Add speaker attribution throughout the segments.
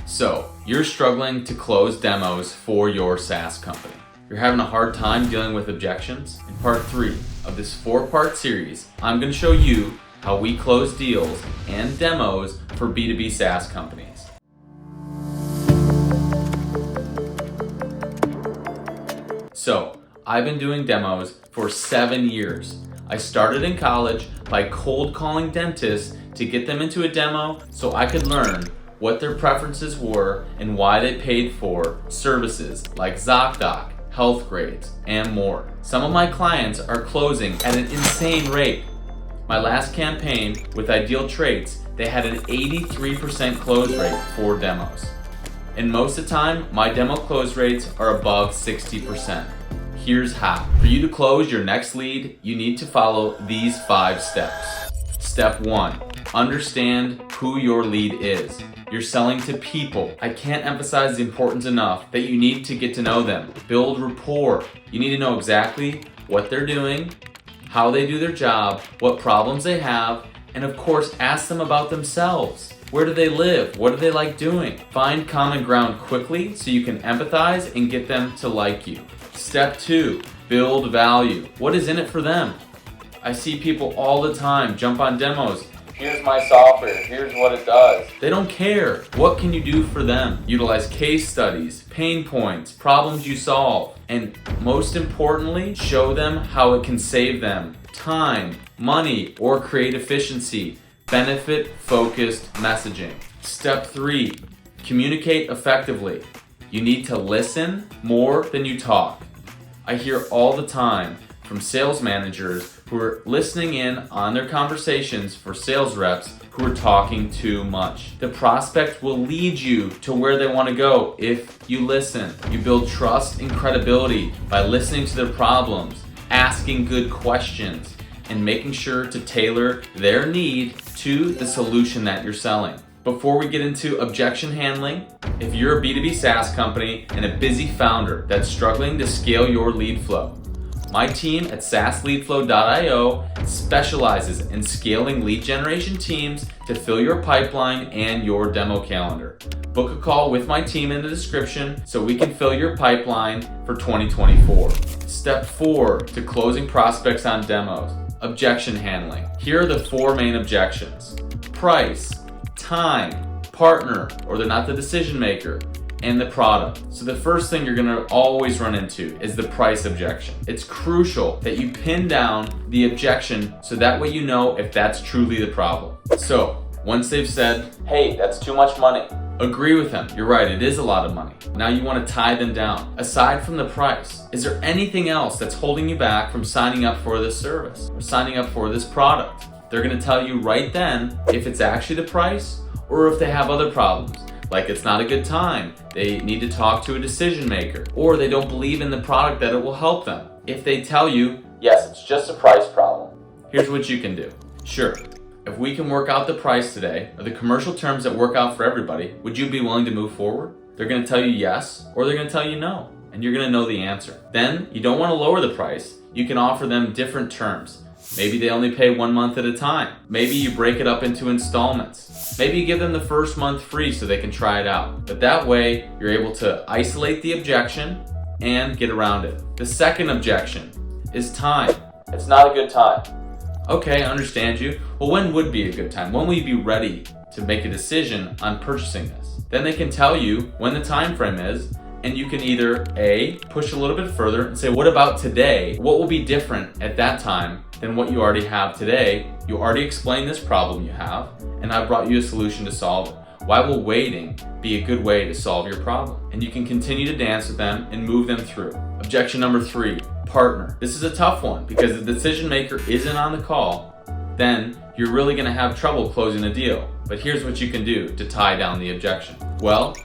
Speaker 1: So, you're struggling to close demos for your SaaS company. You're having a hard time dealing with objections? In part 3 of this 4-part series, I'm going to show you how we close deals and demos for B2B SaaS companies. So, I've been doing demos for 7 years. I started in college by cold calling dentists to get them into a demo so I could learn what their preferences were and why they paid for services like ZocDoc, health grades, and more. Some of my clients are closing at an insane rate. My last campaign with Ideal Traits, they had an 83% close rate for demos. And most of the time, my demo close rates are above 60%. Here's how. For you to close your next lead, you need to follow these 5 steps. Step 1, understand who your lead is. You're selling to people. I can't emphasize the importance enough that you need to get to know them. Build rapport. You need to know exactly what they're doing, how they do their job, what problems they have, and of course, ask them about themselves. Where do they live? What do they like doing? Find common ground quickly so you can empathize and get them to like you. Step 2, build value. What is in it for them? I see people all the time jump on demos. Here's my software, here's what it does. They don't care. What can you do for them? Utilize case studies, pain points, problems you solve, and most importantly, show them how it can save them time, money, or create efficiency. Benefit-focused messaging. Step 3, communicate effectively. You need to listen more than you talk. I hear all the time from sales managers who are listening in on their conversations for sales reps who are talking too much. The prospect will lead you to where they want to go if you listen. You build trust and credibility by listening to their problems, asking good questions, and making sure to tailor their need to the solution that you're selling. Before we get into objection handling, if you're a B2B SaaS company and a busy founder that's struggling to scale your lead flow, my team at SaaSLeadFlow.io specializes in scaling lead generation teams to fill your pipeline and your demo calendar. Book a call with my team in the description so we can fill your pipeline for 2024. Step 4 to closing prospects on demos, objection handling. Here are the 4 main objections: price, time, partner, or they're not the decision maker, and the product. So the first thing you're gonna always run into is the price objection. It's crucial that you pin down the objection so that way you know if that's truly the problem. So once they've said, hey, that's too much money, agree with them. You're right, it is a lot of money. Now you wanna tie them down. Aside from the price, is there anything else that's holding you back from signing up for this service or signing up for this product? They're gonna tell you right then if it's actually the price or if they have other problems. Like it's not a good time, they need to talk to a decision maker, or they don't believe in the product that it will help them. If they tell you, yes, it's just a price problem, here's what you can do. Sure, if we can work out the price today, or the commercial terms that work out for everybody, would you be willing to move forward? They're gonna tell you yes, or they're gonna tell you no, and you're gonna know the answer. Then, you don't wanna lower the price, you can offer them different terms. Maybe they only pay 1 month at a time. Maybe you break it up into installments. Maybe you give them the first month free so they can try it out. But that way, you're able to isolate the objection and get around it. The second objection is time. It's not a good time. Okay, I understand you. Well, when would be a good time? When will you be ready to make a decision on purchasing this? Then they can tell you when the time frame is, and you can either A, push a little bit further and say, what about today? What will be different at that time than what you already have today? You already explained this problem you have, and I brought you a solution to solve it. Why will waiting be a good way to solve your problem? And you can continue to dance with them and move them through. Objection number 3, partner. This is a tough one because the decision maker isn't on the call, then you're really gonna have trouble closing a deal. But here's what you can do to tie down the objection. Well,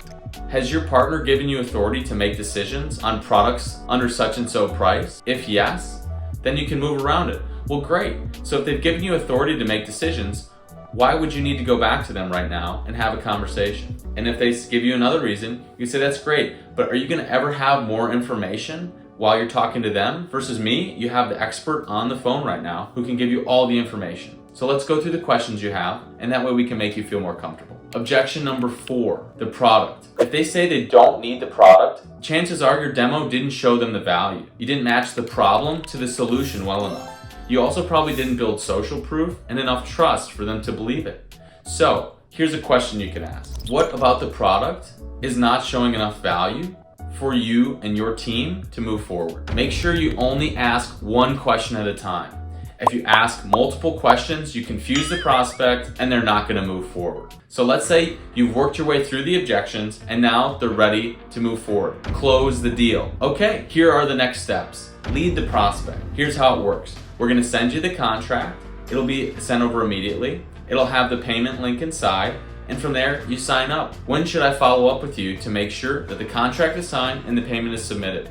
Speaker 1: has your partner given you authority to make decisions on products under such and so price? If yes, then you can move around it. Well, great. So if they've given you authority to make decisions, why would you need to go back to them right now and have a conversation? And if they give you another reason, you say that's great, but are you gonna ever have more information while you're talking to them? Versus me, you have the expert on the phone right now who can give you all the information. So let's go through the questions you have, and that way we can make you feel more comfortable. Objection number 4, the product. If they say they don't need the product, chances are your demo didn't show them the value. You didn't match the problem to the solution well enough. You also probably didn't build social proof and enough trust for them to believe it. So, here's a question you can ask. What about the product is not showing enough value for you and your team to move forward? Make sure you only ask one question at a time. If you ask multiple questions, you confuse the prospect and they're not going to move forward. So let's say you've worked your way through the objections and now they're ready to move forward. Close the deal. Okay, here are the next steps. Lead the prospect. Here's how it works. We're going to send you the contract. It'll be sent over immediately. It'll have the payment link inside. And from there, you sign up. When should I follow up with you to make sure that the contract is signed and the payment is submitted?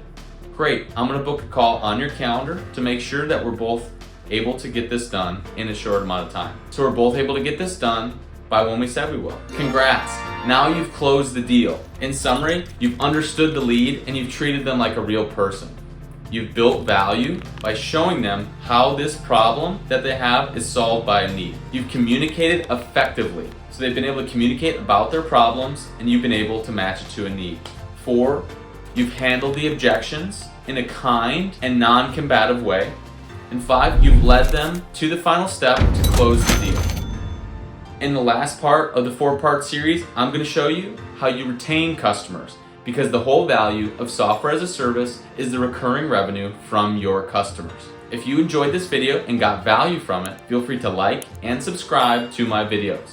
Speaker 1: Great. I'm going to book a call on your calendar to make sure that we're both able to get this done in a short amount of time. So we're both able to get this done by when we said we will. Congrats. Now you've closed the deal. In summary, you've understood the lead and you've treated them like a real person. You've built value by showing them how this problem that they have is solved by a need. You've communicated effectively. So they've been able to communicate about their problems and you've been able to match it to a need. 4, you've handled the objections in a kind and non-combative way. And 5, you've led them to the final step to close the deal. In the last part of the 4-part series, I'm going to show you how you retain customers, because the whole value of software as a service is the recurring revenue from your customers. If you enjoyed this video and got value from it, feel free to like and subscribe to my videos.